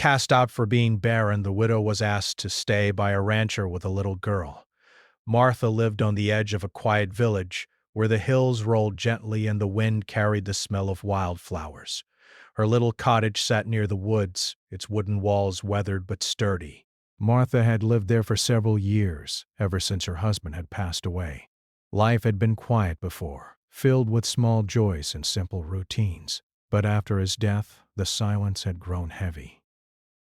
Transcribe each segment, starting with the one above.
Cast out for being barren, the widow was asked to stay by a rancher with a little girl. Martha lived on the edge of a quiet village where the hills rolled gently and the wind carried the smell of wildflowers. Her little cottage sat near the woods, its wooden walls weathered but sturdy. Martha had lived there for several years, ever since her husband had passed away. Life had been quiet before, filled with small joys and simple routines. But after his death, the silence had grown heavy.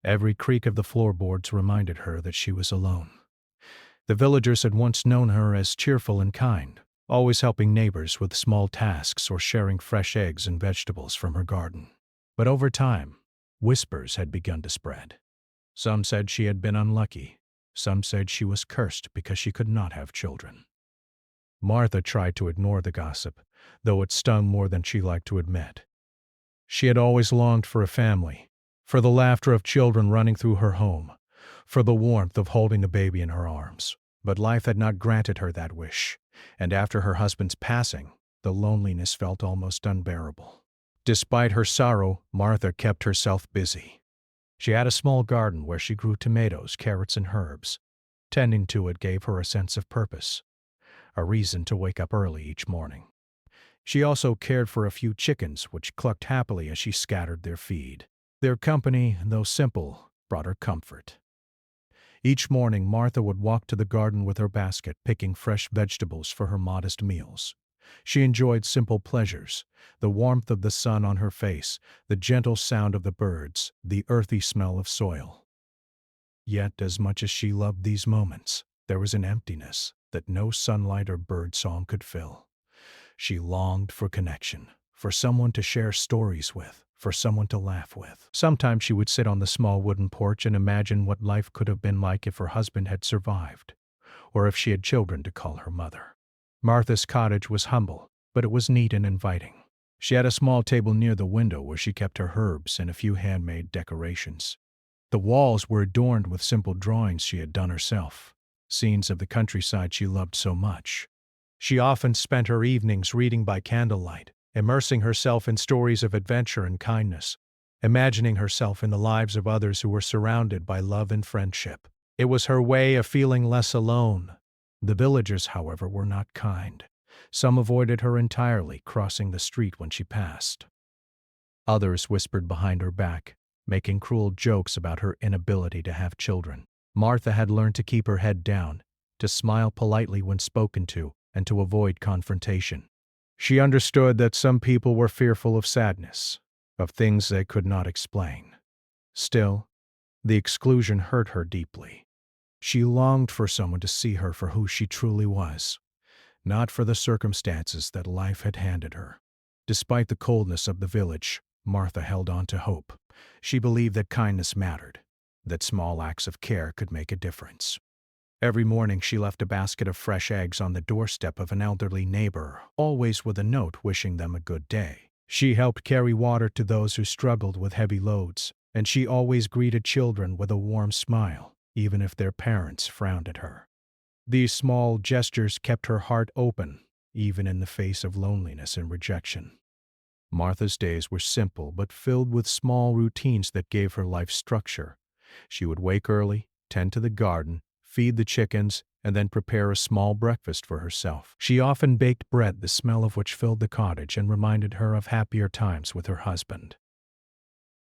Every creak of the floorboards reminded her that she was alone. The villagers had once known her as cheerful and kind, always helping neighbors with small tasks or sharing fresh eggs and vegetables from her garden. But over time, whispers had begun to spread. Some said she had been unlucky. Some said she was cursed because she could not have children. Martha tried to ignore the gossip, though it stung more than she liked to admit. She had always longed for a family, for the laughter of children running through her home, for the warmth of holding a baby in her arms. But life had not granted her that wish, and after her husband's passing, the loneliness felt almost unbearable. Despite her sorrow, Martha kept herself busy. She had a small garden where she grew tomatoes, carrots, and herbs. Tending to it gave her a sense of purpose, a reason to wake up early each morning. She also cared for a few chickens, which clucked happily as she scattered their feed. Their company, though simple, brought her comfort. Each morning, Martha would walk to the garden with her basket, picking fresh vegetables for her modest meals. She enjoyed simple pleasures, the warmth of the sun on her face, the gentle sound of the birds, the earthy smell of soil. Yet, as much as she loved these moments, there was an emptiness that no sunlight or bird song could fill. She longed for connection, for someone to share stories with, for someone to laugh with. Sometimes she would sit on the small wooden porch and imagine what life could have been like if her husband had survived, or if she had children to call her mother. Martha's cottage was humble, but it was neat and inviting. She had a small table near the window where she kept her herbs and a few handmade decorations. The walls were adorned with simple drawings she had done herself, scenes of the countryside she loved so much. She often spent her evenings reading by candlelight, immersing herself in stories of adventure and kindness, imagining herself in the lives of others who were surrounded by love and friendship. It was her way of feeling less alone. The villagers, however, were not kind. Some avoided her entirely, crossing the street when she passed. Others whispered behind her back, making cruel jokes about her inability to have children. Martha had learned to keep her head down, to smile politely when spoken to, and to avoid confrontation. She understood that some people were fearful of sadness, of things they could not explain. Still, the exclusion hurt her deeply. She longed for someone to see her for who she truly was, not for the circumstances that life had handed her. Despite the coldness of the village, Martha held on to hope. She believed that kindness mattered, that small acts of care could make a difference. Every morning she left a basket of fresh eggs on the doorstep of an elderly neighbor, always with a note wishing them a good day. She helped carry water to those who struggled with heavy loads, and she always greeted children with a warm smile, even if their parents frowned at her. These small gestures kept her heart open, even in the face of loneliness and rejection. Martha's days were simple but filled with small routines that gave her life structure. She would wake early, tend to the garden, feed the chickens, and then prepare a small breakfast for herself. She often baked bread, the smell of which filled the cottage and reminded her of happier times with her husband.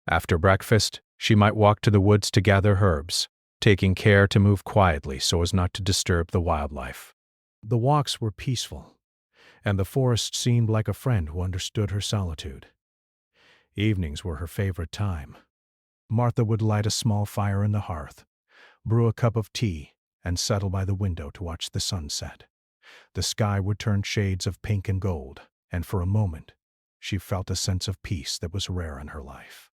After breakfast, she might walk to the woods to gather herbs, taking care to move quietly so as not to disturb the wildlife. The walks were peaceful, and the forest seemed like a friend who understood her solitude. Evenings were her favorite time. Martha would light a small fire in the hearth, brew a cup of tea, and settle by the window to watch the sunset. The sky would turn shades of pink and gold, and for a moment, she felt a sense of peace that was rare in her life.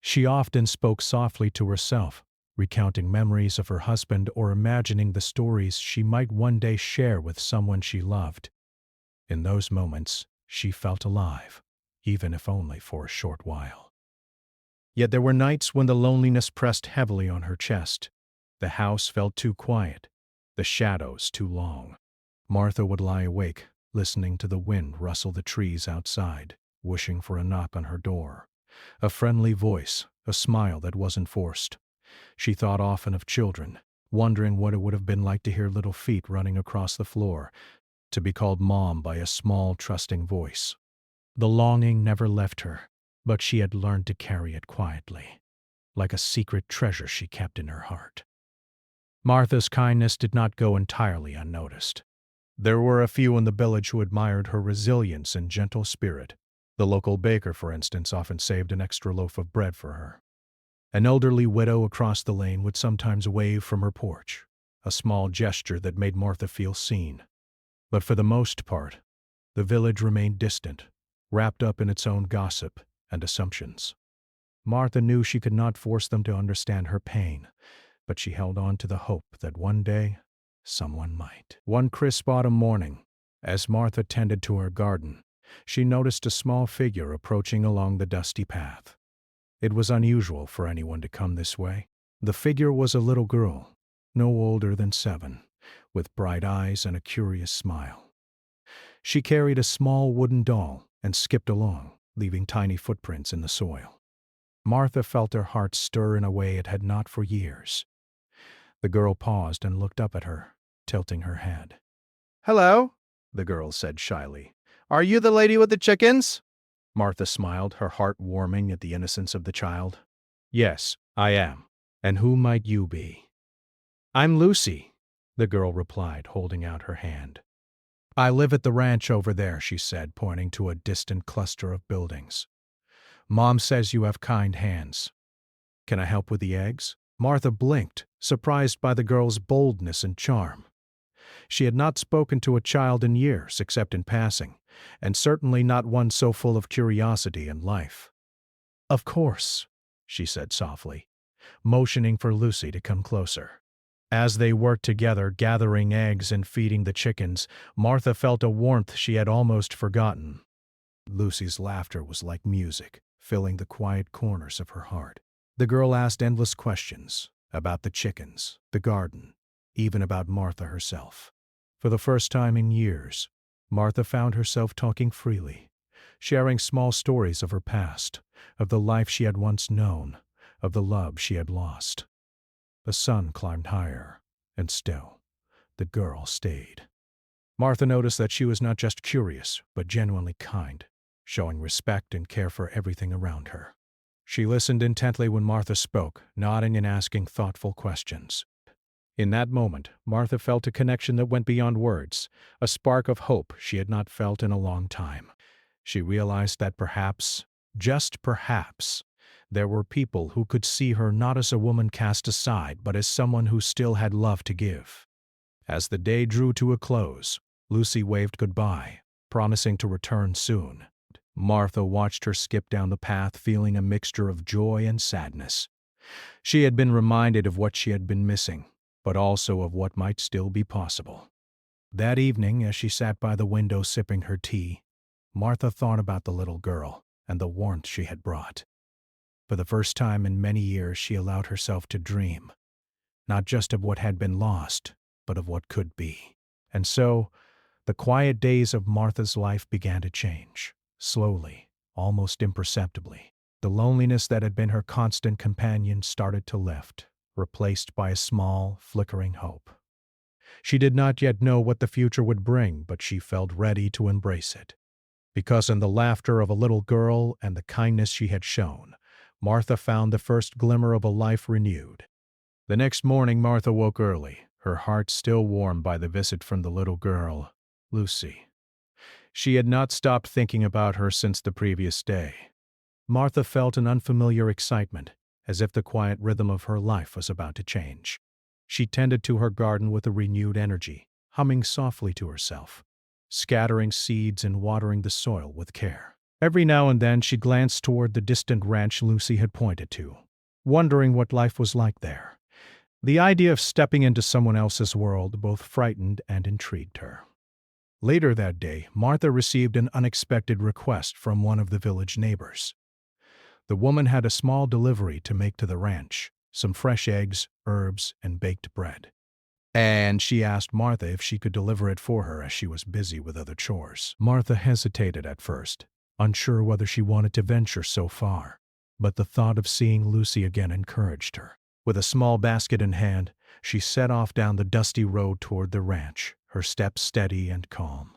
She often spoke softly to herself, recounting memories of her husband or imagining the stories she might one day share with someone she loved. In those moments, she felt alive, even if only for a short while. Yet there were nights when the loneliness pressed heavily on her chest. The house felt too quiet, the shadows too long. Martha would lie awake, listening to the wind rustle the trees outside, wishing for a knock on her door, a friendly voice, a smile that wasn't forced. She thought often of children, wondering what it would have been like to hear little feet running across the floor, to be called Mom by a small, trusting voice. The longing never left her, but she had learned to carry it quietly, like a secret treasure she kept in her heart. Martha's kindness did not go entirely unnoticed. There were a few in the village who admired her resilience and gentle spirit. The local baker, for instance, often saved an extra loaf of bread for her. An elderly widow across the lane would sometimes wave from her porch, a small gesture that made Martha feel seen. But for the most part, the village remained distant, wrapped up in its own gossip and assumptions. Martha knew she could not force them to understand her pain, but she held on to the hope that one day someone might. One crisp autumn morning, as Martha tended to her garden, she noticed a small figure approaching along the dusty path. It was unusual for anyone to come this way. The figure was a little girl, no older than 7, with bright eyes and a curious smile. She carried a small wooden doll and skipped along, leaving tiny footprints in the soil. Martha felt her heart stir in a way it had not for years. The girl paused and looked up at her, tilting her head. "Hello," the girl said shyly. "Are you the lady with the chickens?" Martha smiled, her heart warming at the innocence of the child. "Yes, I am. And who might you be?" "I'm Lucy," the girl replied, holding out her hand. "I live at the ranch over there," she said, pointing to a distant cluster of buildings. "Mom says you have kind hands. Can I help with the eggs?" Martha blinked, surprised by the girl's boldness and charm. She had not spoken to a child in years, except in passing, and certainly not one so full of curiosity and life. "Of course," she said softly, motioning for Lucy to come closer. As they worked together, gathering eggs and feeding the chickens, Martha felt a warmth she had almost forgotten. Lucy's laughter was like music, filling the quiet corners of her heart. The girl asked endless questions about the chickens, the garden, even about Martha herself. For the first time in years, Martha found herself talking freely, sharing small stories of her past, of the life she had once known, of the love she had lost. The sun climbed higher, and still, the girl stayed. Martha noticed that she was not just curious, but genuinely kind, showing respect and care for everything around her. She listened intently when Martha spoke, nodding and asking thoughtful questions. In that moment, Martha felt a connection that went beyond words, a spark of hope she had not felt in a long time. She realized that perhaps, just perhaps, there were people who could see her not as a woman cast aside, but as someone who still had love to give. As the day drew to a close, Lucy waved goodbye, promising to return soon. Martha watched her skip down the path, feeling a mixture of joy and sadness. She had been reminded of what she had been missing, but also of what might still be possible. That evening, as she sat by the window sipping her tea, Martha thought about the little girl and the warmth she had brought. For the first time in many years, she allowed herself to dream, not just of what had been lost, but of what could be. And so, the quiet days of Martha's life began to change. Slowly, almost imperceptibly, the loneliness that had been her constant companion started to lift, replaced by a small, flickering hope. She did not yet know what the future would bring, but she felt ready to embrace it. Because in the laughter of a little girl and the kindness she had shown, Martha found the first glimmer of a life renewed. The next morning Martha woke early, her heart still warmed by the visit from the little girl, Lucy. She had not stopped thinking about her since the previous day. Martha felt an unfamiliar excitement, as if the quiet rhythm of her life was about to change. She tended to her garden with a renewed energy, humming softly to herself, scattering seeds and watering the soil with care. Every now and then she glanced toward the distant ranch Lucy had pointed to, wondering what life was like there. The idea of stepping into someone else's world both frightened and intrigued her. Later that day, Martha received an unexpected request from one of the village neighbors. The woman had a small delivery to make to the ranch, some fresh eggs, herbs, and baked bread. And she asked Martha if she could deliver it for her as she was busy with other chores. Martha hesitated at first, unsure whether she wanted to venture so far. but the thought of seeing Lucy again encouraged her. With a small basket in hand, she set off down the dusty road toward the ranch, her steps steady and calm.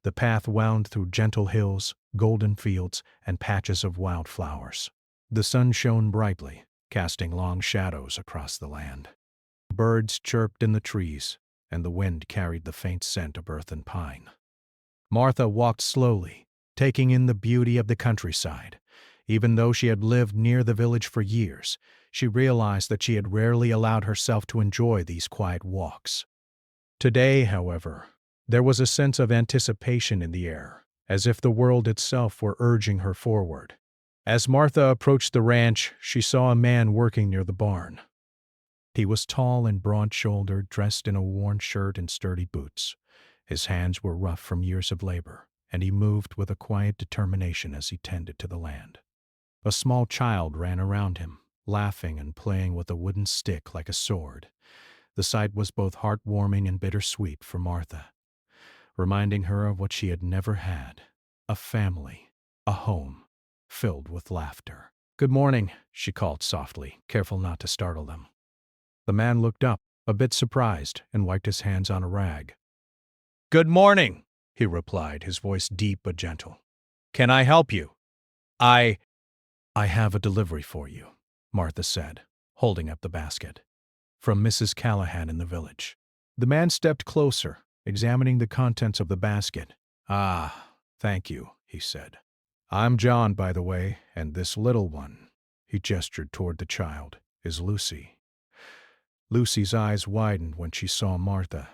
The path wound through gentle hills, golden fields, and patches of wildflowers. The sun shone brightly, casting long shadows across the land. Birds chirped in the trees, and the wind carried the faint scent of earth and pine. Martha walked slowly, taking in the beauty of the countryside. Even though she had lived near the village for years, she realized that she had rarely allowed herself to enjoy these quiet walks. Today, however, there was a sense of anticipation in the air, as if the world itself were urging her forward. As Martha approached the ranch, she saw a man working near the barn. He was tall and broad-shouldered, dressed in a worn shirt and sturdy boots. His hands were rough from years of labor, and he moved with a quiet determination as he tended to the land. A small child ran around him, laughing and playing with a wooden stick like a sword. The sight was both heartwarming and bittersweet for Martha, reminding her of what she had never had: a family, a home, filled with laughter. "Good morning," she called softly, careful not to startle them. The man looked up, a bit surprised, and wiped his hands on a rag. "Good morning," he replied, his voice deep but gentle. "Can I help you?" I have a delivery for you," Martha said, holding up the basket. "From Mrs. Callahan in the village." The man stepped closer, examining the contents of the basket. "Ah, thank you," he said. "I'm John, by the way, and this little one," he gestured toward the child, "is Lucy." Lucy's eyes widened when she saw Martha.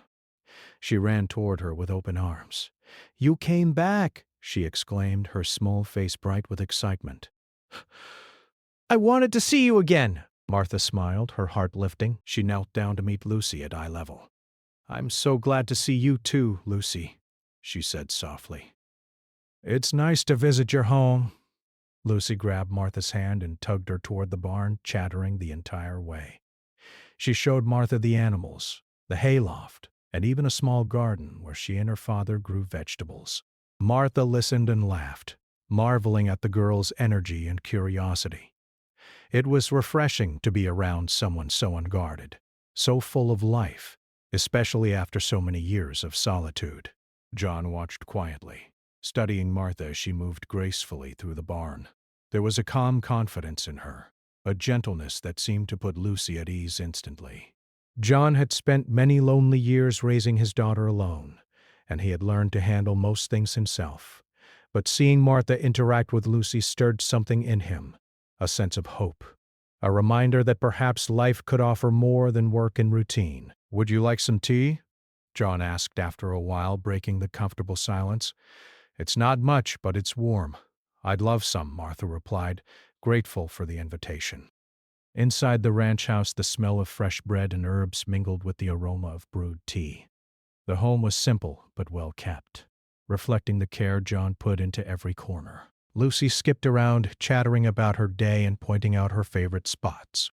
She ran toward her with open arms. "You came back!" she exclaimed, her small face bright with excitement. "I wanted to see you again," Martha smiled, her heart lifting. She knelt down to meet Lucy at eye level. "I'm so glad to see you too, Lucy," she said softly. "It's nice to visit your home." Lucy grabbed Martha's hand and tugged her toward the barn, chattering the entire way. She showed Martha the animals, the hayloft, and even a small garden where she and her father grew vegetables. Martha listened and laughed, marveling at the girl's energy and curiosity. It was refreshing to be around someone so unguarded, so full of life, especially after so many years of solitude. John watched quietly, studying Martha as she moved gracefully through the barn. There was a calm confidence in her, a gentleness that seemed to put Lucy at ease instantly. John had spent many lonely years raising his daughter alone, and he had learned to handle most things himself. But seeing Martha interact with Lucy stirred something in him, a sense of hope, a reminder that perhaps life could offer more than work and routine. "Would you like some tea?" John asked after a while, breaking the comfortable silence. "It's not much, but it's warm." "I'd love some," Martha replied, grateful for the invitation. Inside the ranch house, the smell of fresh bread and herbs mingled with the aroma of brewed tea. The home was simple but well kept, reflecting the care John put into every corner. Lucy skipped around, chattering about her day and pointing out her favorite spots.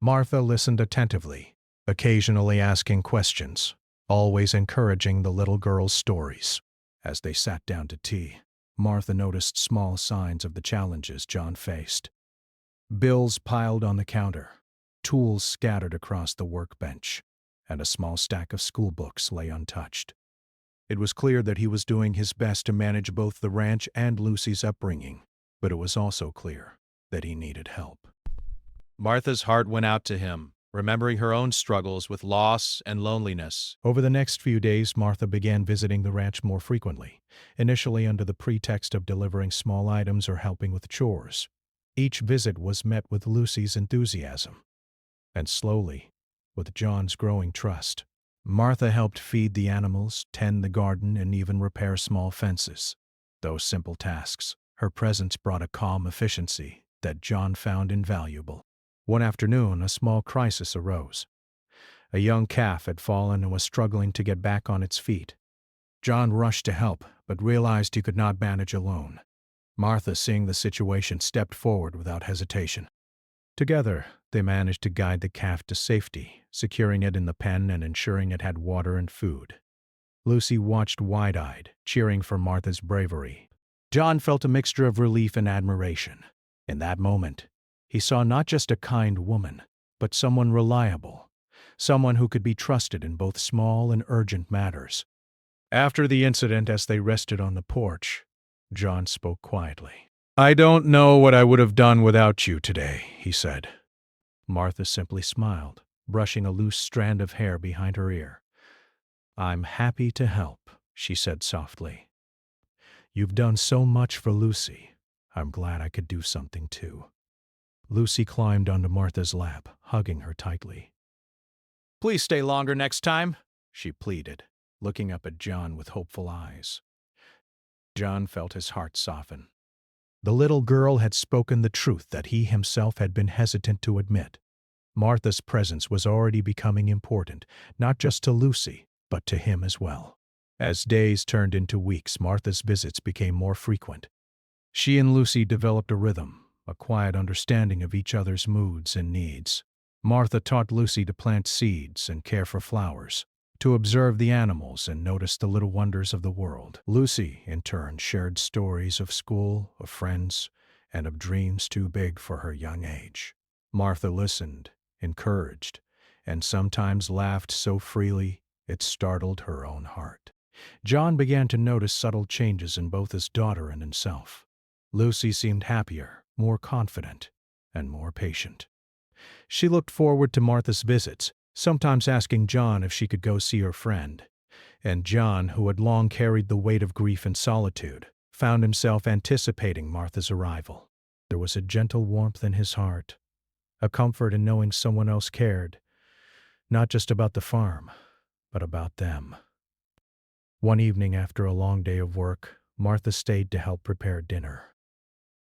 Martha listened attentively, occasionally asking questions, always encouraging the little girl's stories. As they sat down to tea, Martha noticed small signs of the challenges John faced. Bills piled on the counter, tools scattered across the workbench, and a small stack of school books lay untouched. It was clear that he was doing his best to manage both the ranch and Lucy's upbringing, but it was also clear that he needed help. Martha's heart went out to him, remembering her own struggles with loss and loneliness. Over the next few days, Martha began visiting the ranch more frequently, initially under the pretext of delivering small items or helping with chores. Each visit was met with Lucy's enthusiasm, and slowly, with John's growing trust, Martha helped feed the animals, tend the garden, and even repair small fences. Those simple tasks, her presence brought a calm efficiency that John found invaluable. One afternoon, a small crisis arose. A young calf had fallen and was struggling to get back on its feet. John rushed to help, but realized he could not manage alone. Martha, seeing the situation, stepped forward without hesitation. Together, they managed to guide the calf to safety, securing it in the pen and ensuring it had water and food. Lucy watched wide-eyed, cheering for Martha's bravery. John felt a mixture of relief and admiration. In that moment, he saw not just a kind woman, but someone reliable, someone who could be trusted in both small and urgent matters. After the incident, as they rested on the porch, John spoke quietly. "I don't know what I would have done without you today," he said. Martha simply smiled, brushing a loose strand of hair behind her ear. "I'm happy to help," she said softly. "You've done so much for Lucy. I'm glad I could do something too." Lucy climbed onto Martha's lap, hugging her tightly. "Please stay longer next time," she pleaded, looking up at John with hopeful eyes. John felt his heart soften. The little girl had spoken the truth that he himself had been hesitant to admit. Martha's presence was already becoming important, not just to Lucy, but to him as well. As days turned into weeks, Martha's visits became more frequent. She and Lucy developed a rhythm, a quiet understanding of each other's moods and needs. Martha taught Lucy to plant seeds and care for flowers, to observe the animals and notice the little wonders of the world. Lucy, in turn, shared stories of school, of friends, and of dreams too big for her young age. Martha listened, encouraged, and sometimes laughed so freely it startled her own heart. John began to notice subtle changes in both his daughter and himself. Lucy seemed happier, more confident, and more patient. She looked forward to Martha's visits, sometimes asking John if she could go see her friend. And John, who had long carried the weight of grief and solitude, found himself anticipating Martha's arrival. There was a gentle warmth in his heart, a comfort in knowing someone else cared, not just about the farm, but about them. One evening after a long day of work, Martha stayed to help prepare dinner.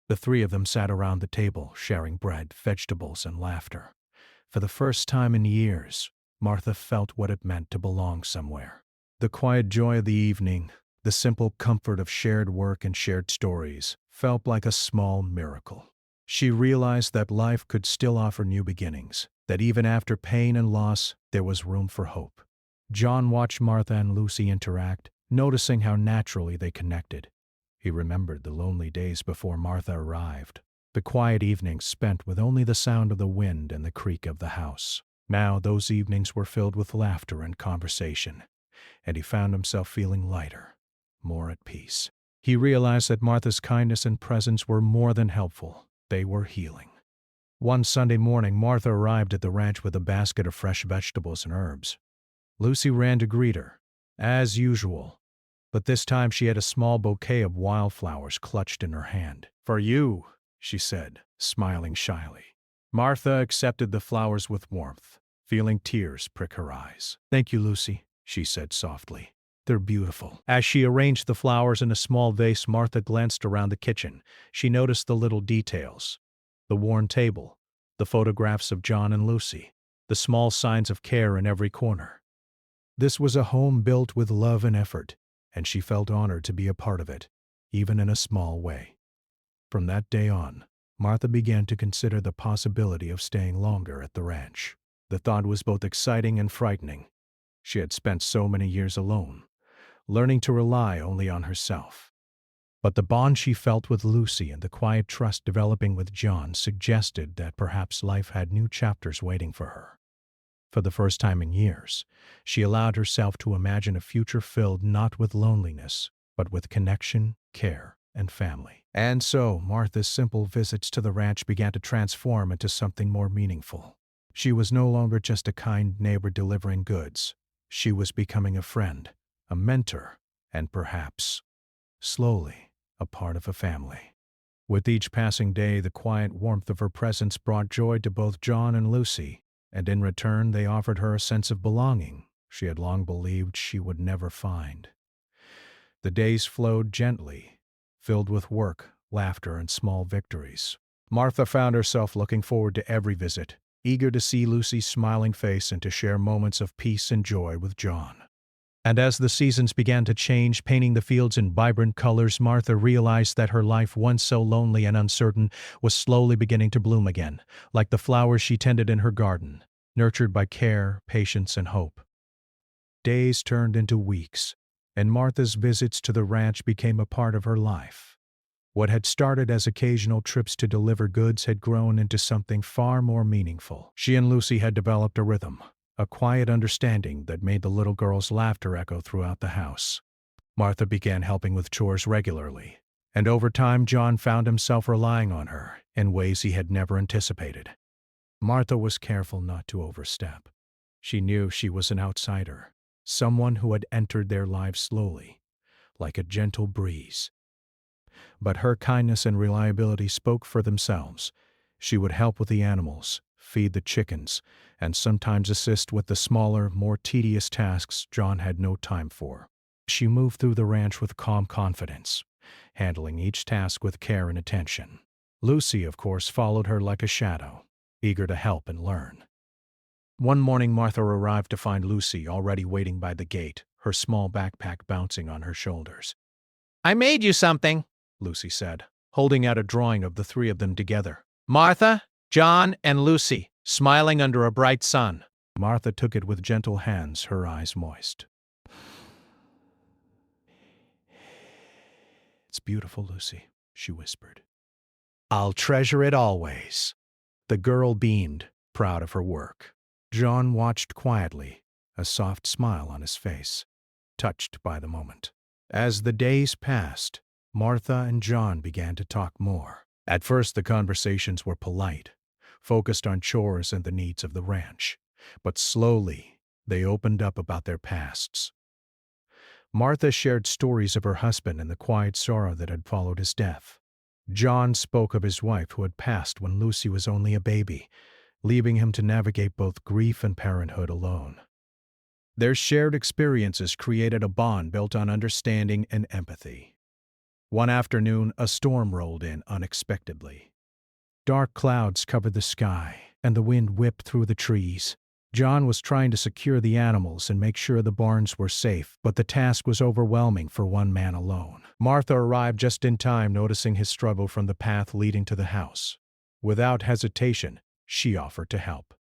The three of them sat around the table, sharing bread, vegetables, and laughter. For the first time in years, Martha felt what it meant to belong somewhere. The quiet joy of the evening, the simple comfort of shared work and shared stories, felt like a small miracle. She realized that life could still offer new beginnings, that even after pain and loss, there was room for hope. John watched Martha and Lucy interact, noticing how naturally they connected. He remembered the lonely days before Martha arrived, the quiet evenings spent with only the sound of the wind and the creak of the house. Now those evenings were filled with laughter and conversation, and he found himself feeling lighter, more at peace. He realized that Martha's kindness and presence were more than helpful. They were healing. One Sunday morning, Martha arrived at the ranch with a basket of fresh vegetables and herbs. Lucy ran to greet her, as usual, but this time she had a small bouquet of wildflowers clutched in her hand. "For you," she said, smiling shyly. Martha accepted the flowers with warmth, feeling tears prick her eyes. "Thank you, Lucy," she said softly. "They're beautiful." As she arranged the flowers in a small vase, Martha glanced around the kitchen. She noticed the little details: the worn table, the photographs of John and Lucy, the small signs of care in every corner. This was a home built with love and effort, and she felt honored to be a part of it, even in a small way. From that day on, Martha began to consider the possibility of staying longer at the ranch. The thought was both exciting and frightening. She had spent so many years alone, learning to rely only on herself. But the bond she felt with Lucy and the quiet trust developing with John suggested that perhaps life had new chapters waiting for her. For the first time in years, she allowed herself to imagine a future filled not with loneliness, but with connection, care, and family. And so, Martha's simple visits to the ranch began to transform into something more meaningful. She was no longer just a kind neighbor delivering goods. She was becoming a friend, a mentor, and perhaps, slowly, a part of a family. With each passing day, the quiet warmth of her presence brought joy to both John and Lucy, and in return they offered her a sense of belonging she had long believed she would never find. The days flowed gently, filled with work, laughter, and small victories. Martha found herself looking forward to every visit, eager to see Lucy's smiling face and to share moments of peace and joy with John. And as the seasons began to change, painting the fields in vibrant colors, Martha realized that her life, once so lonely and uncertain, was slowly beginning to bloom again, like the flowers she tended in her garden, nurtured by care, patience, and hope. Days turned into weeks, and Martha's visits to the ranch became a part of her life. What had started as occasional trips to deliver goods had grown into something far more meaningful. She and Lucy had developed a rhythm, a quiet understanding that made the little girl's laughter echo throughout the house. Martha began helping with chores regularly, and over time John found himself relying on her in ways he had never anticipated. Martha was careful not to overstep. She knew she was an outsider, someone who had entered their lives slowly, like a gentle breeze. But her kindness and reliability spoke for themselves. She would help with the animals, feed the chickens, and sometimes assist with the smaller, more tedious tasks John had no time for. She moved through the ranch with calm confidence, handling each task with care and attention. Lucy, of course, followed her like a shadow, eager to help and learn. One morning Martha arrived to find Lucy already waiting by the gate, her small backpack bouncing on her shoulders. "I made you something," Lucy said, holding out a drawing of the three of them together. Martha, John, and Lucy, smiling under a bright sun. Martha took it with gentle hands, her eyes moist. "It's beautiful, Lucy," she whispered. "I'll treasure it always." The girl beamed, proud of her work. John watched quietly, a soft smile on his face, touched by the moment. As the days passed, Martha and John began to talk more. At first the conversations were polite, focused on chores and the needs of the ranch, but slowly they opened up about their pasts. Martha shared stories of her husband and the quiet sorrow that had followed his death. John spoke of his wife who had passed when Lucy was only a baby, leaving him to navigate both grief and parenthood alone. Their shared experiences created a bond built on understanding and empathy. One afternoon, a storm rolled in unexpectedly. Dark clouds covered the sky, and the wind whipped through the trees. John was trying to secure the animals and make sure the barns were safe, but the task was overwhelming for one man alone. Martha arrived just in time, noticing his struggle from the path leading to the house. Without hesitation, she offered to help.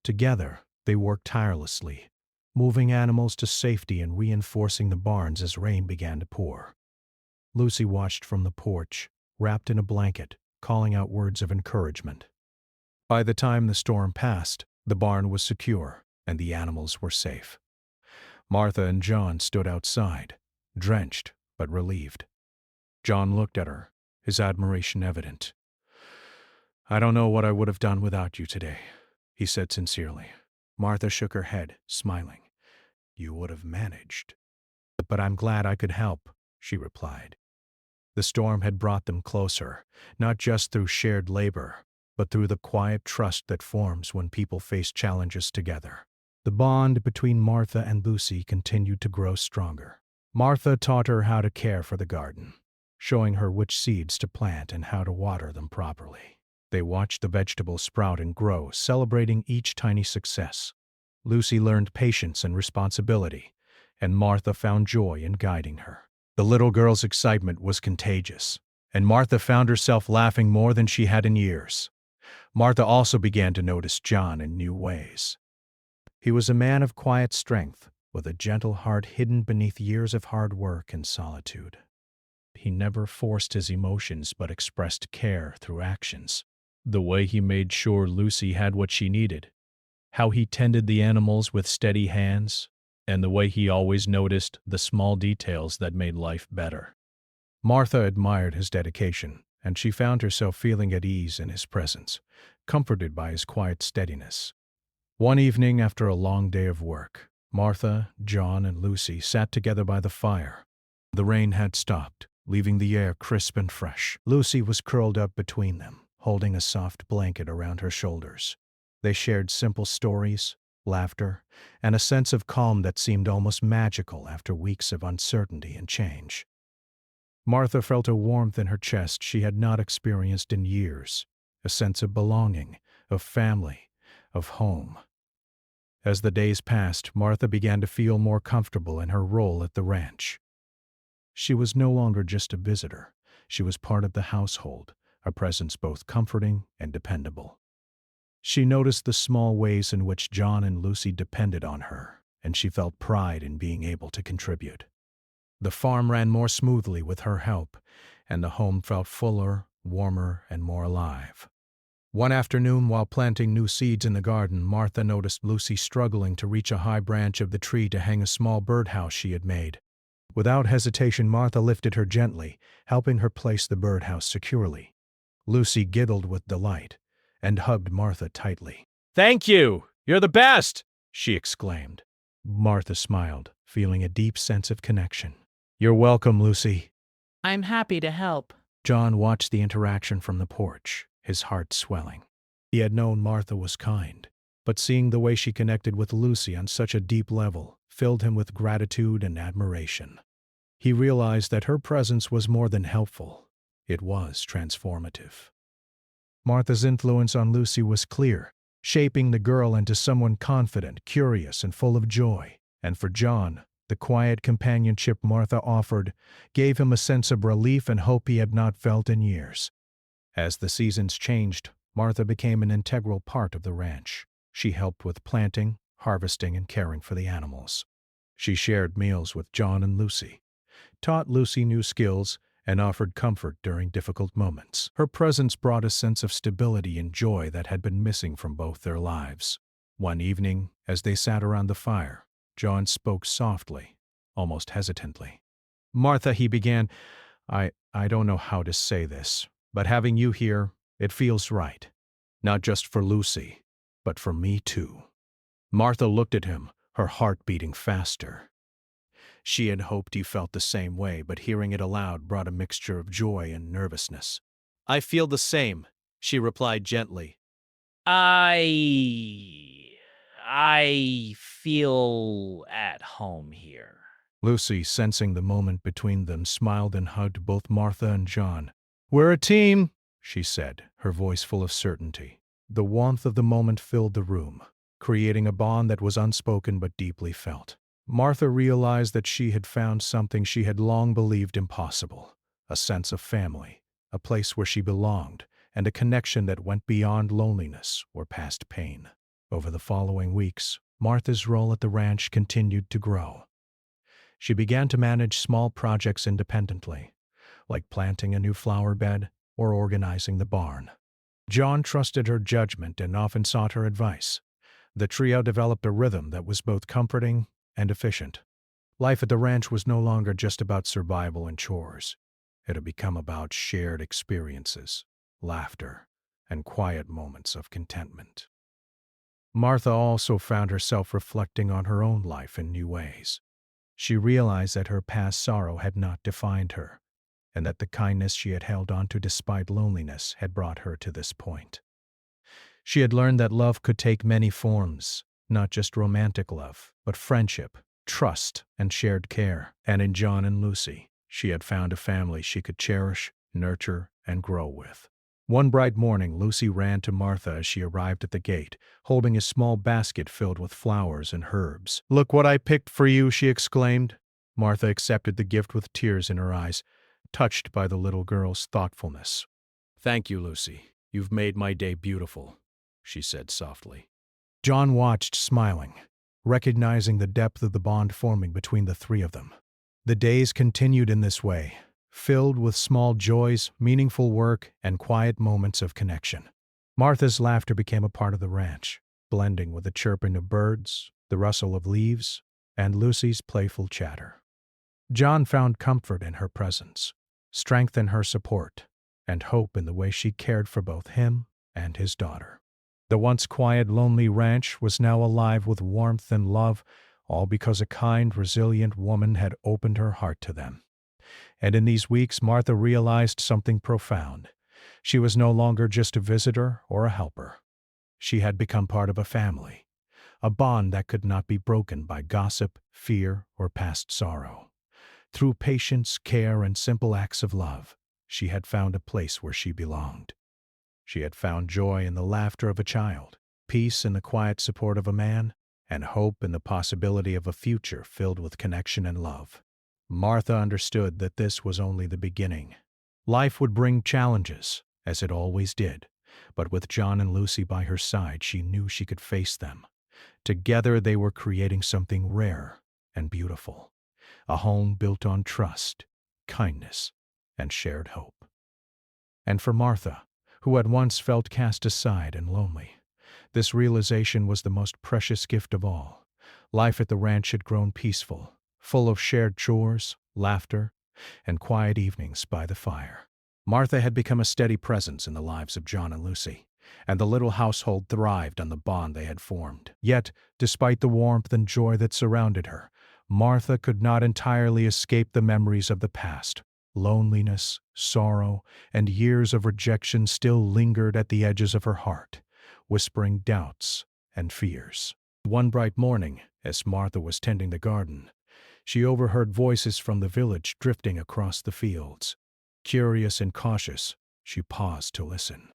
Together, they worked tirelessly, moving animals to safety and reinforcing the barns as rain began to pour. Lucy watched from the porch, wrapped in a blanket, calling out words of encouragement. By the time the storm passed, the barn was secure and the animals were safe. Martha and John stood outside, drenched but relieved. John looked at her, his admiration evident. "I don't know what I would have done without you today," he said sincerely. Martha shook her head, smiling. "You would have managed." "But I'm glad I could help," she replied. The storm had brought them closer, not just through shared labor, but through the quiet trust that forms when people face challenges together. The bond between Martha and Lucy continued to grow stronger. Martha taught her how to care for the garden, showing her which seeds to plant and how to water them properly. They watched the vegetables sprout and grow, celebrating each tiny success. Lucy learned patience and responsibility, and Martha found joy in guiding her. The little girl's excitement was contagious, and Martha found herself laughing more than she had in years. Martha also began to notice John in new ways. He was a man of quiet strength, with a gentle heart hidden beneath years of hard work and solitude. He never forced his emotions but expressed care through actions. The way he made sure Lucy had what she needed, how he tended the animals with steady hands, and the way he always noticed the small details that made life better. Martha admired his dedication, and she found herself feeling at ease in his presence, comforted by his quiet steadiness. One evening after a long day of work, Martha, John, and Lucy sat together by the fire. The rain had stopped, leaving the air crisp and fresh. Lucy was curled up between them, holding a soft blanket around her shoulders. They shared simple stories, laughter, and a sense of calm that seemed almost magical after weeks of uncertainty and change. Martha felt a warmth in her chest she had not experienced in years, a sense of belonging, of family, of home. As the days passed, Martha began to feel more comfortable in her role at the ranch. She was no longer just a visitor. She was part of the household, a presence both comforting and dependable. She noticed the small ways in which John and Lucy depended on her, and she felt pride in being able to contribute. The farm ran more smoothly with her help, and the home felt fuller, warmer, and more alive. One afternoon, while planting new seeds in the garden, Martha noticed Lucy struggling to reach a high branch of the tree to hang a small birdhouse she had made. Without hesitation, Martha lifted her gently, helping her place the birdhouse securely. Lucy giggled with delight and hugged Martha tightly. "Thank you! You're the best!" she exclaimed. Martha smiled, feeling a deep sense of connection. "You're welcome, Lucy." I'm happy to help. John watched the interaction from the porch, his heart swelling. He had known Martha was kind, but seeing the way she connected with Lucy on such a deep level filled him with gratitude and admiration. He realized that her presence was more than helpful. It was transformative. Martha's influence on Lucy was clear, shaping the girl into someone confident, curious, and full of joy. And for John, the quiet companionship Martha offered gave him a sense of relief and hope he had not felt in years. As the seasons changed, Martha became an integral part of the ranch. She helped with planting, harvesting, and caring for the animals. She shared meals with John and Lucy, taught Lucy new skills, and offered comfort during difficult moments. Her presence brought a sense of stability and joy that had been missing from both their lives. One evening, as they sat around the fire, John spoke softly, almost hesitantly. "Martha," he began, I don't know how to say this, but having you here, it feels right. Not just for Lucy, but for me too." Martha looked at him, her heart beating faster. She had hoped he felt the same way, but hearing it aloud brought a mixture of joy and nervousness. "I feel the same," she replied gently. I feel at home here. Lucy, sensing the moment between them, smiled and hugged both Martha and John. "We're a team," she said, her voice full of certainty. The warmth of the moment filled the room, creating a bond that was unspoken but deeply felt. Martha realized that she had found something she had long believed impossible, a sense of family, a place where she belonged, and a connection that went beyond loneliness or past pain. Over the following weeks, Martha's role at the ranch continued to grow. She began to manage small projects independently, like planting a new flower bed or organizing the barn. John trusted her judgment and often sought her advice. The trio developed a rhythm that was both comforting and efficient. Life at the ranch was no longer just about survival and chores. It had become about shared experiences, laughter, and quiet moments of contentment. Martha also found herself reflecting on her own life in new ways. She realized that her past sorrow had not defined her, and that the kindness she had held onto despite loneliness had brought her to this point. She had learned that love could take many forms, not just romantic love, but friendship, trust, and shared care. And in John and Lucy, she had found a family she could cherish, nurture, and grow with. One bright morning, Lucy ran to Martha as she arrived at the gate, holding a small basket filled with flowers and herbs. "Look what I picked for you," she exclaimed. Martha accepted the gift with tears in her eyes, touched by the little girl's thoughtfulness. "Thank you, Lucy. You've made my day beautiful," she said softly. John watched, smiling, recognizing the depth of the bond forming between the three of them. The days continued in this way, filled with small joys, meaningful work, and quiet moments of connection. Martha's laughter became a part of the ranch, blending with the chirping of birds, the rustle of leaves, and Lucy's playful chatter. John found comfort in her presence, strength in her support, and hope in the way she cared for both him and his daughter. The once quiet, lonely ranch was now alive with warmth and love, all because a kind, resilient woman had opened her heart to them. And in these weeks, Martha realized something profound. She was no longer just a visitor or a helper. She had become part of a family, a bond that could not be broken by gossip, fear, or past sorrow. Through patience, care, and simple acts of love, she had found a place where she belonged. She had found joy in the laughter of a child, peace in the quiet support of a man, and hope in the possibility of a future filled with connection and love. Martha understood that this was only the beginning. Life would bring challenges, as it always did, but with John and Lucy by her side, she knew she could face them. Together they were creating something rare and beautiful, a home built on trust, kindness, and shared hope. And for Martha, who had once felt cast aside and lonely, this realization was the most precious gift of all. Life at the ranch had grown peaceful, full of shared chores, laughter, and quiet evenings by the fire. Martha had become a steady presence in the lives of John and Lucy, and the little household thrived on the bond they had formed. Yet, despite the warmth and joy that surrounded her, Martha could not entirely escape the memories of the past. Loneliness, sorrow, and years of rejection still lingered at the edges of her heart, whispering doubts and fears. One bright morning, as Martha was tending the garden, she overheard voices from the village drifting across the fields. Curious and cautious, she paused to listen.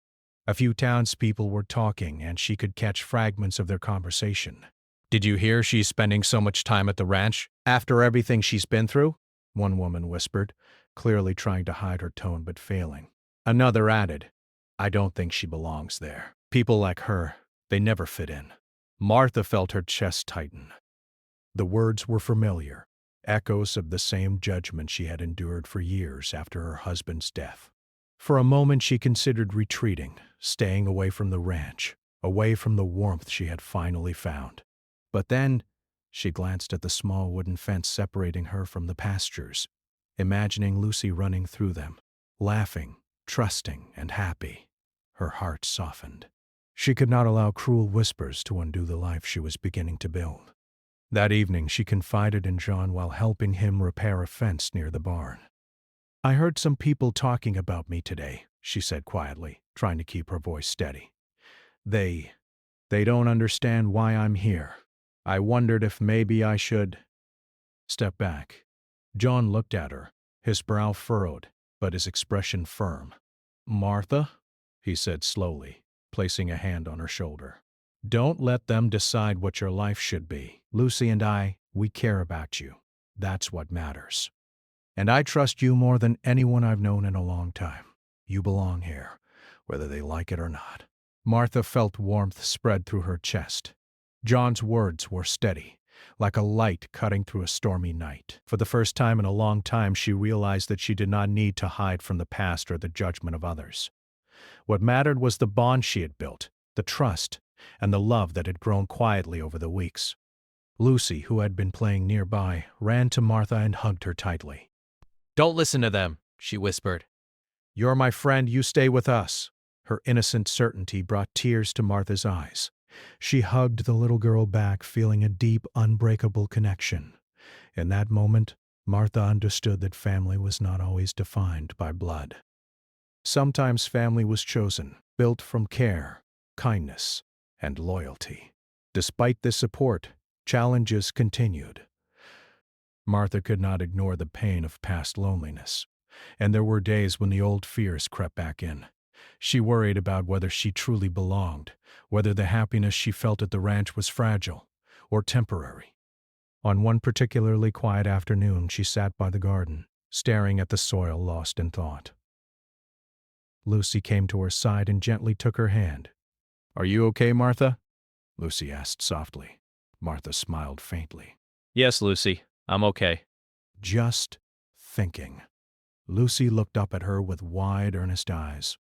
A few townspeople were talking, and she could catch fragments of their conversation. "Did you hear she's spending so much time at the ranch, after everything she's been through?" one woman whispered, clearly trying to hide her tone but failing. Another added, "I don't think she belongs there. People like her, they never fit in." Martha felt her chest tighten. The words were familiar, echoes of the same judgment she had endured for years after her husband's death. For a moment she considered retreating, staying away from the ranch, away from the warmth she had finally found. But then she glanced at the small wooden fence separating her from the pastures, imagining Lucy running through them, laughing, trusting, and happy. Her heart softened. She could not allow cruel whispers to undo the life she was beginning to build. That evening she confided in John while helping him repair a fence near the barn. "I heard some people talking about me today," she said quietly, trying to keep her voice steady. They don't understand why I'm here. I wondered if maybe I should step back." John looked at her, his brow furrowed, but his expression firm. "Martha," he said slowly, placing a hand on her shoulder, "don't let them decide what your life should be. Lucy and I, we care about you. That's what matters. And I trust you more than anyone I've known in a long time. You belong here, whether they like it or not." Martha felt warmth spread through her chest. John's words were steady, like a light cutting through a stormy night. For the first time in a long time, she realized that she did not need to hide from the past or the judgment of others. What mattered was the bond she had built, the trust, and the love that had grown quietly over the weeks. Lucy, who had been playing nearby, ran to Martha and hugged her tightly. "Don't listen to them," she whispered. "You're my friend, you stay with us." Her innocent certainty brought tears to Martha's eyes. She hugged the little girl back, feeling a deep, unbreakable connection. In that moment, Martha understood that family was not always defined by blood. Sometimes family was chosen, built from care, kindness, and loyalty. Despite this support, challenges continued. Martha could not ignore the pain of past loneliness, and there were days when the old fears crept back in. She worried about whether she truly belonged, whether the happiness she felt at the ranch was fragile or temporary. On one particularly quiet afternoon, she sat by the garden, staring at the soil, lost in thought. Lucy came to her side and gently took her hand. "Are you okay, Martha?" Lucy asked softly. Martha smiled faintly. "Yes, Lucy, I'm okay." "Just thinking." Lucy looked up at her with wide, earnest eyes.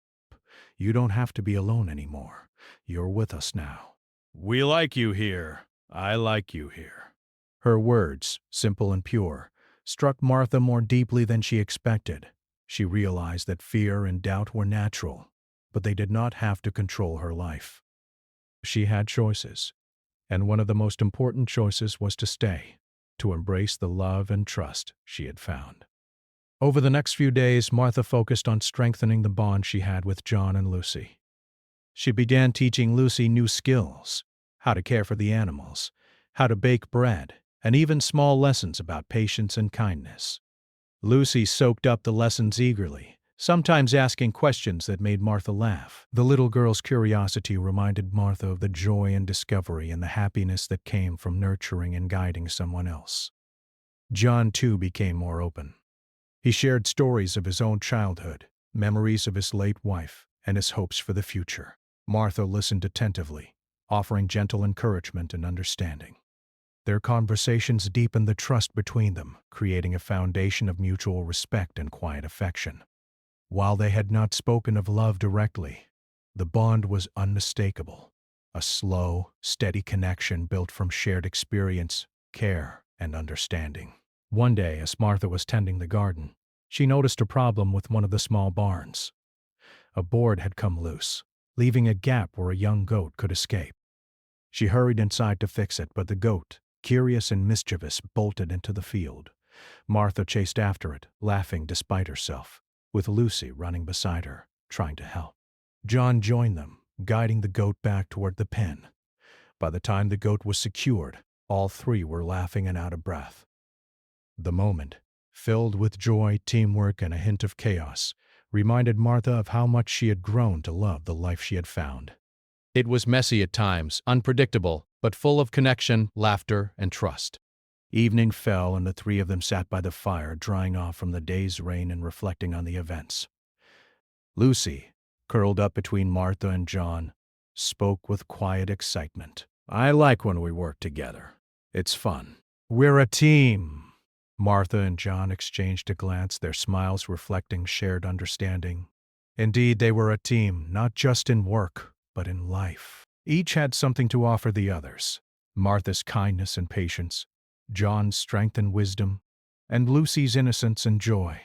"You don't have to be alone anymore. You're with us now. We like you here. I like you here." Her words, simple and pure, struck Martha more deeply than she expected. She realized that fear and doubt were natural, but they did not have to control her life. She had choices, and one of the most important choices was to stay, to embrace the love and trust she had found. Over the next few days, Martha focused on strengthening the bond she had with John and Lucy. She began teaching Lucy new skills, how to care for the animals, how to bake bread, and even small lessons about patience and kindness. Lucy soaked up the lessons eagerly, sometimes asking questions that made Martha laugh. The little girl's curiosity reminded Martha of the joy and discovery and the happiness that came from nurturing and guiding someone else. John, too, became more open. He shared stories of his own childhood, memories of his late wife, and his hopes for the future. Martha listened attentively, offering gentle encouragement and understanding. Their conversations deepened the trust between them, creating a foundation of mutual respect and quiet affection. While they had not spoken of love directly, the bond was unmistakable, a slow, steady connection built from shared experience, care, and understanding. One day, as Martha was tending the garden, she noticed a problem with one of the small barns. A board had come loose, leaving a gap where a young goat could escape. She hurried inside to fix it, but the goat, curious and mischievous, bolted into the field. Martha chased after it, laughing despite herself, with Lucy running beside her, trying to help. John joined them, guiding the goat back toward the pen. By the time the goat was secured, all three were laughing and out of breath. The moment, filled with joy, teamwork, and a hint of chaos, reminded Martha of how much she had grown to love the life she had found. It was messy at times, unpredictable, but full of connection, laughter, and trust. Evening fell, and the three of them sat by the fire, drying off from the day's rain and reflecting on the events. Lucy, curled up between Martha and John, spoke with quiet excitement. "I like when we work together. It's fun." "We're a team." Martha and John exchanged a glance, their smiles reflecting shared understanding. Indeed, they were a team, not just in work, but in life. Each had something to offer the others: Martha's kindness and patience, John's strength and wisdom, and Lucy's innocence and joy.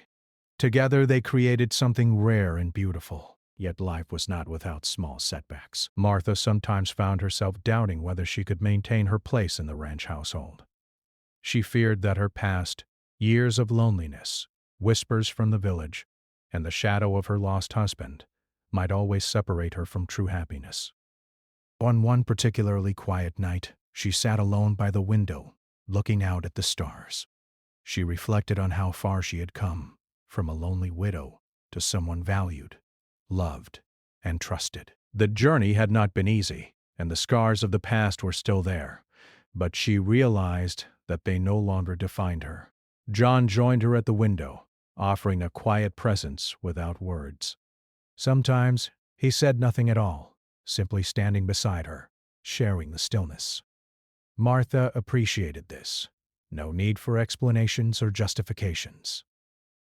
Together they created something rare and beautiful. Yet life was not without small setbacks. Martha sometimes found herself doubting whether she could maintain her place in the ranch household. She feared that her past, years of loneliness, whispers from the village, and the shadow of her lost husband might always separate her from true happiness. On one particularly quiet night, she sat alone by the window, looking out at the stars. She reflected on how far she had come, from a lonely widow to someone valued, loved, and trusted. The journey had not been easy, and the scars of the past were still there, but she realized that they no longer defined her. John joined her at the window, offering a quiet presence without words. Sometimes he said nothing at all, simply standing beside her, sharing the stillness. Martha appreciated this. No need for explanations or justifications.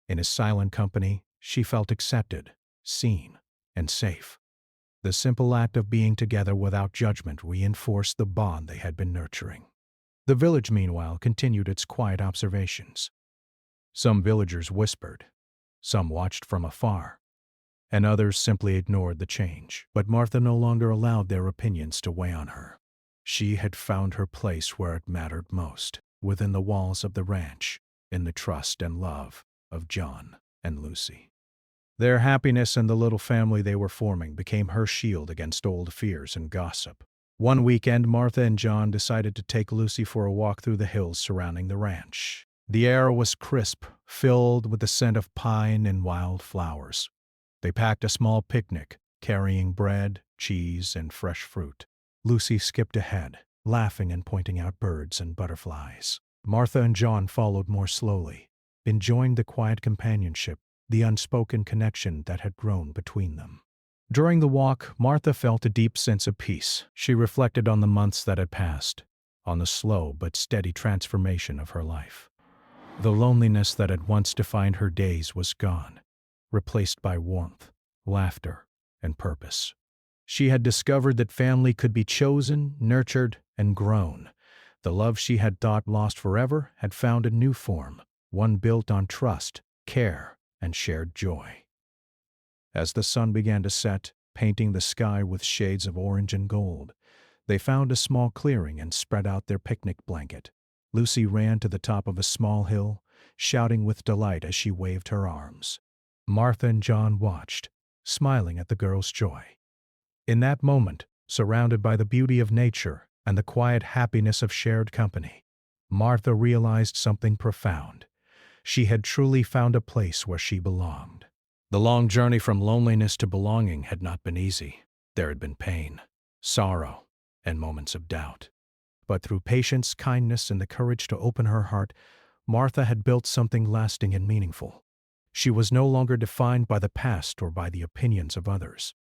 In his silent company, she felt accepted, seen, and safe. The simple act of being together without judgment reinforced the bond they had been nurturing. The village, meanwhile, continued its quiet observations. Some villagers whispered, some watched from afar, and others simply ignored the change. But Martha no longer allowed their opinions to weigh on her. She had found her place where it mattered most, within the walls of the ranch, in the trust and love of John and Lucy. Their happiness and the little family they were forming became her shield against old fears and gossip. One weekend, Martha and John decided to take Lucy for a walk through the hills surrounding the ranch. The air was crisp, filled with the scent of pine and wild flowers. They packed a small picnic, carrying bread, cheese, and fresh fruit. Lucy skipped ahead, laughing and pointing out birds and butterflies. Martha and John followed more slowly, enjoying the quiet companionship, the unspoken connection that had grown between them. During the walk, Martha felt a deep sense of peace. She reflected on the months that had passed, on the slow but steady transformation of her life. The loneliness that had once defined her days was gone, replaced by warmth, laughter, and purpose. She had discovered that family could be chosen, nurtured, and grown. The love she had thought lost forever had found a new form, one built on trust, care, and shared joy. As the sun began to set, painting the sky with shades of orange and gold, they found a small clearing and spread out their picnic blanket. Lucy ran to the top of a small hill, shouting with delight as she waved her arms. Martha and John watched, smiling at the girl's joy. In that moment, surrounded by the beauty of nature and the quiet happiness of shared company, Martha realized something profound. She had truly found a place where she belonged. The long journey from loneliness to belonging had not been easy. There had been pain, sorrow, and moments of doubt. But through patience, kindness, and the courage to open her heart, Martha had built something lasting and meaningful. She was no longer defined by the past or by the opinions of others.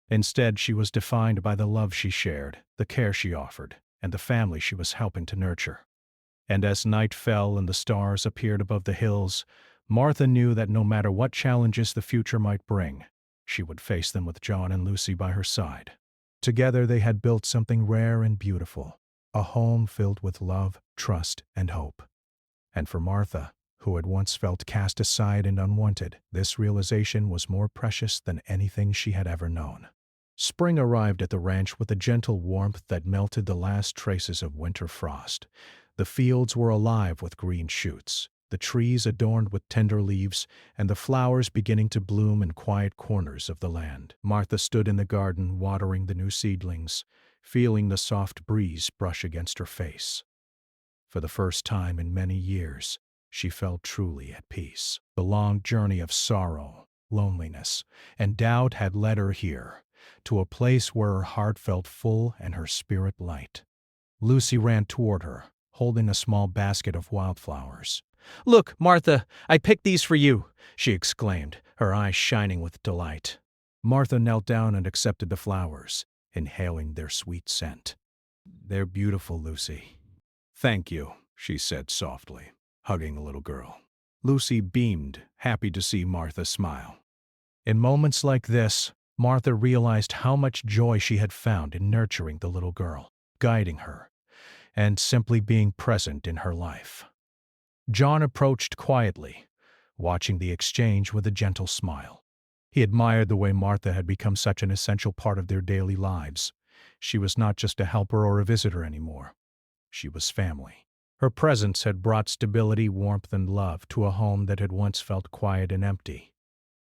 Instead, she was defined by the love she shared, the care she offered, and the family she was helping to nurture. And as night fell and the stars appeared above the hills, Martha knew that no matter what challenges the future might bring, she would face them with John and Lucy by her side. Together they had built something rare and beautiful, a home filled with love, trust, and hope. And for Martha, who had once felt cast aside and unwanted, this realization was more precious than anything she had ever known. Spring arrived at the ranch with a gentle warmth that melted the last traces of winter frost. The fields were alive with green shoots, the trees adorned with tender leaves, and the flowers beginning to bloom in quiet corners of the land. Martha stood in the garden watering the new seedlings, feeling the soft breeze brush against her face. For the first time in many years, she felt truly at peace. The long journey of sorrow, loneliness, and doubt had led her here, to a place where her heart felt full and her spirit light. Lucy ran toward her, holding a small basket of wildflowers. "Look, Martha, I picked these for you," she exclaimed, her eyes shining with delight. Martha knelt down and accepted the flowers, inhaling their sweet scent. "They're beautiful, Lucy." "Thank you," she said softly, hugging the little girl. Lucy beamed, happy to see Martha smile. In moments like this, Martha realized how much joy she had found in nurturing the little girl, guiding her, and simply being present in her life. John approached quietly, watching the exchange with a gentle smile. He admired the way Martha had become such an essential part of their daily lives. She was not just a helper or a visitor anymore. She was family. Her presence had brought stability, warmth, and love to a home that had once felt quiet and empty.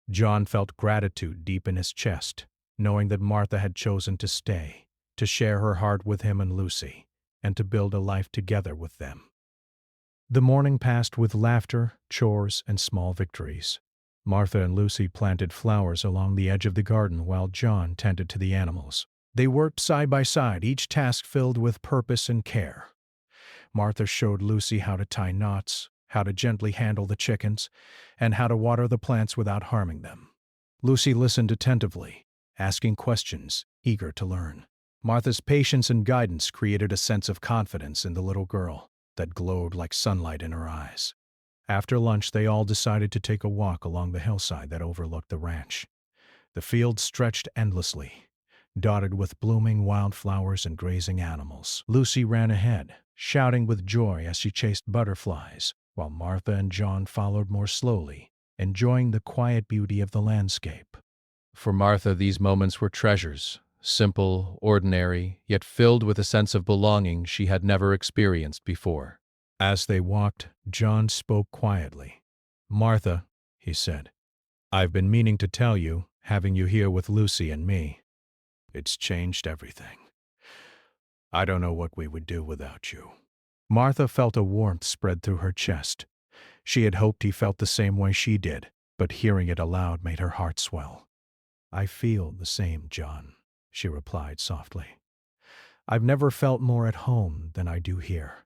John felt gratitude deep in his chest, knowing that Martha had chosen to stay, to share her heart with him and Lucy, and to build a life together with them. The morning passed with laughter, chores, and small victories. Martha and Lucy planted flowers along the edge of the garden while John tended to the animals. They worked side by side, each task filled with purpose and care. Martha showed Lucy how to tie knots, how to gently handle the chickens, and how to water the plants without harming them. Lucy listened attentively, asking questions, eager to learn. Martha's patience and guidance created a sense of confidence in the little girl that glowed like sunlight in her eyes. After lunch, they all decided to take a walk along the hillside that overlooked the ranch. The fields stretched endlessly, dotted with blooming wildflowers and grazing animals. Lucy ran ahead, shouting with joy as she chased butterflies, while Martha and John followed more slowly, enjoying the quiet beauty of the landscape. For Martha, these moments were treasures, simple, ordinary, yet filled with a sense of belonging she had never experienced before. As they walked, John spoke quietly. "Martha," he said, "I've been meaning to tell you, having you here with Lucy and me. It's changed everything. I don't know what we would do without you." Martha felt a warmth spread through her chest. She had hoped he felt the same way she did, but hearing it aloud made her heart swell. "I feel the same, John," she replied softly. "I've never felt more at home than I do here."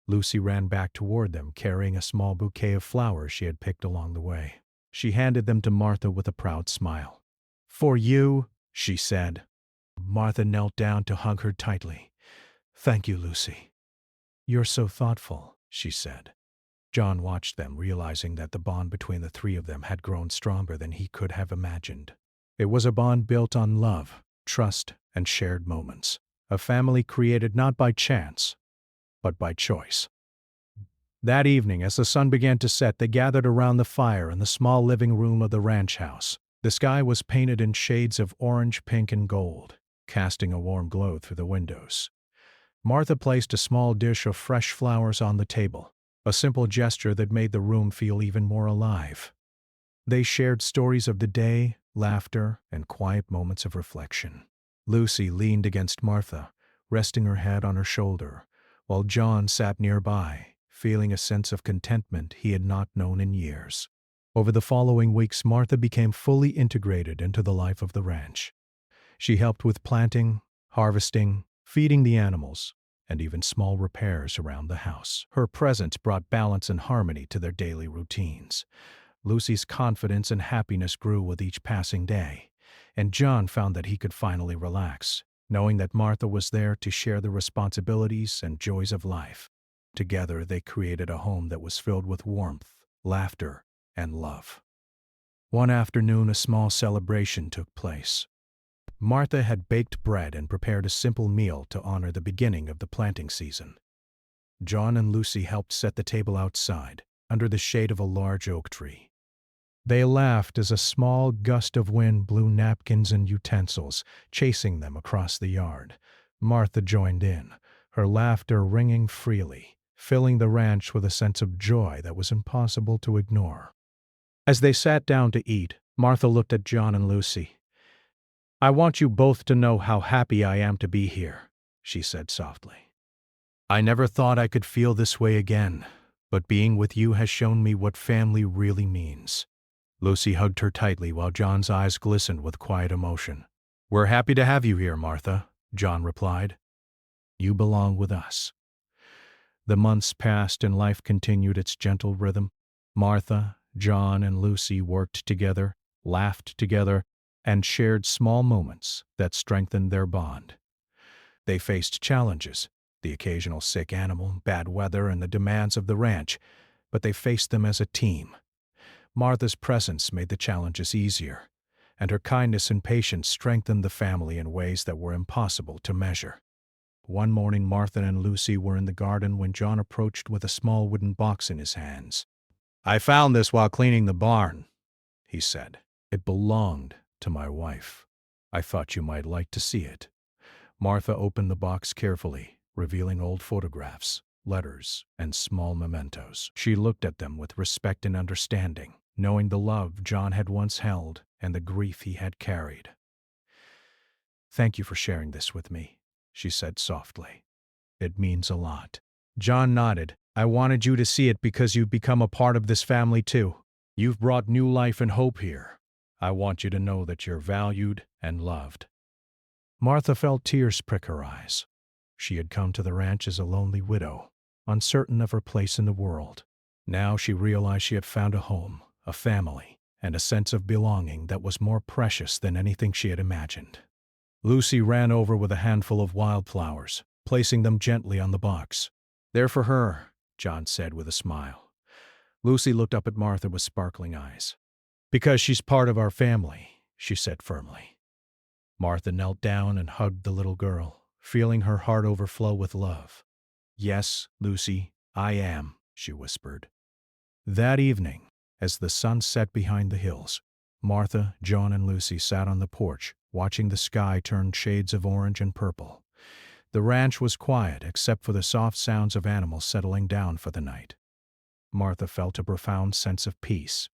Lucy ran back toward them, carrying a small bouquet of flowers she had picked along the way. She handed them to Martha with a proud smile. "For you," she said. Martha knelt down to hug her tightly. "Thank you, Lucy." "You're so thoughtful," she said. John watched them, realizing that the bond between the three of them had grown stronger than he could have imagined. It was a bond built on love, trust, and shared moments. A family created not by chance, but by choice. That evening, as the sun began to set, they gathered around the fire in the small living room of the ranch house. The sky was painted in shades of orange, pink, and gold, casting a warm glow through the windows. Martha placed a small dish of fresh flowers on the table, a simple gesture that made the room feel even more alive. They shared stories of the day, laughter, and quiet moments of reflection. Lucy leaned against Martha, resting her head on her shoulder, while John sat nearby, feeling a sense of contentment he had not known in years. Over the following weeks, Martha became fully integrated into the life of the ranch. She helped with planting, harvesting, feeding the animals, and even small repairs around the house. Her presence brought balance and harmony to their daily routines. Lucy's confidence and happiness grew with each passing day, and John found that he could finally relax, knowing that Martha was there to share the responsibilities and joys of life. Together, they created a home that was filled with warmth, laughter, and love. One afternoon, a small celebration took place. Martha had baked bread and prepared a simple meal to honor the beginning of the planting season. John and Lucy helped set the table outside, under the shade of a large oak tree. They laughed as a small gust of wind blew napkins and utensils, chasing them across the yard. Martha joined in, her laughter ringing freely, filling the ranch with a sense of joy that was impossible to ignore. As they sat down to eat, Martha looked at John and Lucy. "I want you both to know how happy I am to be here," she said softly. "I never thought I could feel this way again, but being with you has shown me what family really means." Lucy hugged her tightly while John's eyes glistened with quiet emotion. "We're happy to have you here, Martha," John replied. "You belong with us." The months passed and life continued its gentle rhythm. Martha, John, and Lucy worked together, laughed together, and shared small moments that strengthened their bond. They faced challenges, the occasional sick animal, bad weather, and the demands of the ranch, but they faced them as a team. Martha's presence made the challenges easier, and her kindness and patience strengthened the family in ways that were impossible to measure. One morning, Martha and Lucy were in the garden when John approached with a small wooden box in his hands. "I found this while cleaning the barn," he said. "It belonged to my wife. I thought you might like to see it." Martha opened the box carefully, revealing old photographs, letters, and small mementos. She looked at them with respect and understanding, knowing the love John had once held and the grief he had carried. "Thank you for sharing this with me," she said softly. "It means a lot." John nodded. "I wanted you to see it because you've become a part of this family too. You've brought new life and hope here. I want you to know that you're valued and loved." Martha felt tears prick her eyes. She had come to the ranch as a lonely widow, uncertain of her place in the world. Now she realized she had found a home, a family, and a sense of belonging that was more precious than anything she had imagined. Lucy ran over with a handful of wildflowers, placing them gently on the box. "They're for her," John said with a smile. Lucy looked up at Martha with sparkling eyes. "Because she's part of our family," she said firmly. Martha knelt down and hugged the little girl, feeling her heart overflow with love. "Yes, Lucy, I am," she whispered. That evening, as the sun set behind the hills, Martha, John, and Lucy sat on the porch, watching the sky turn shades of orange and purple. The ranch was quiet except for the soft sounds of animals settling down for the night. Martha felt a profound sense of peace.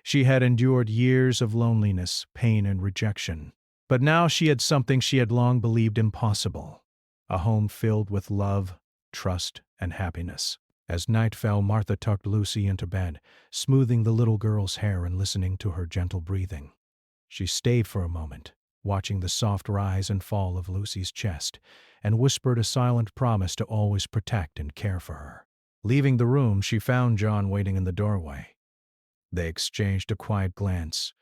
She had endured years of loneliness, pain, and rejection, but now she had something she had long believed impossible: a home filled with love, trust, and happiness. As night fell, Martha tucked Lucy into bed, smoothing the little girl's hair and listening to her gentle breathing. She stayed for a moment, watching the soft rise and fall of Lucy's chest, and whispered a silent promise to always protect and care for her. Leaving the room, she found John waiting in the doorway. They exchanged a quiet glance,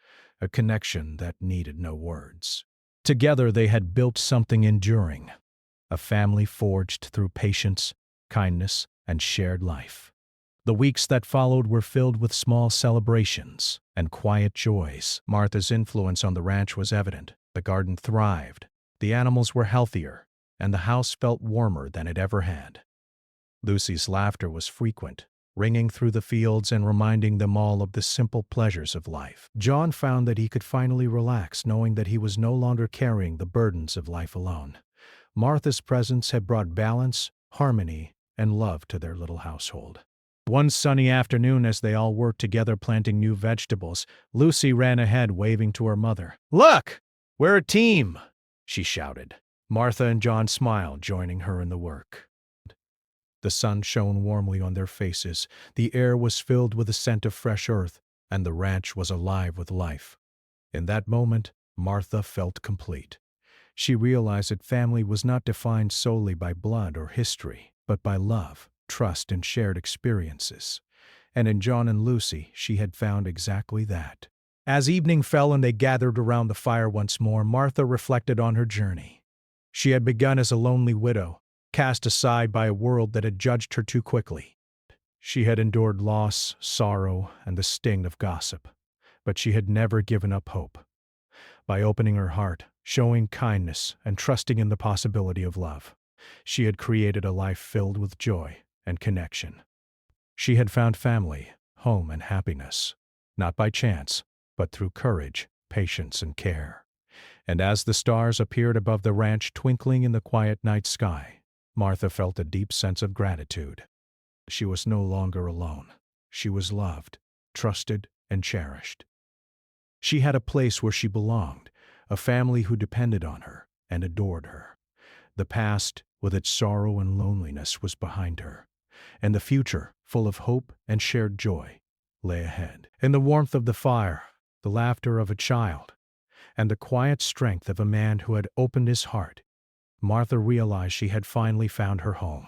a connection that needed no words. Together they had built something enduring, a family forged through patience, kindness, and shared life. The weeks that followed were filled with small celebrations and quiet joys. Martha's influence on the ranch was evident. The garden thrived, the animals were healthier, and the house felt warmer than it ever had. Lucy's laughter was frequent, ringing through the fields and reminding them all of the simple pleasures of life. John found that he could finally relax, knowing that he was no longer carrying the burdens of life alone. Martha's presence had brought balance, harmony, and love to their little household. One sunny afternoon, as they all worked together planting new vegetables, Lucy ran ahead waving to her mother. "Look! We're a team!" she shouted. Martha and John smiled, joining her in the work. The sun shone warmly on their faces, the air was filled with the scent of fresh earth, and the ranch was alive with life. In that moment, Martha felt complete. She realized that family was not defined solely by blood or history, but by love, trust, and shared experiences. And in John and Lucy, she had found exactly that. As evening fell and they gathered around the fire once more, Martha reflected on her journey. She had begun as a lonely widow, cast aside by a world that had judged her too quickly. She had endured loss, sorrow, and the sting of gossip, but she had never given up hope. By opening her heart, showing kindness, and trusting in the possibility of love, she had created a life filled with joy and connection. She had found family, home, and happiness, not by chance, but through courage, patience, and care. And as the stars appeared above the ranch twinkling in the quiet night sky, Martha felt a deep sense of gratitude. She was no longer alone. She was loved, trusted, and cherished. She had a place where she belonged, a family who depended on her and adored her. The past, with its sorrow and loneliness, was behind her, and the future, full of hope and shared joy, lay ahead. In the warmth of the fire, the laughter of a child, and the quiet strength of a man who had opened his heart, Martha realized she had finally found her home.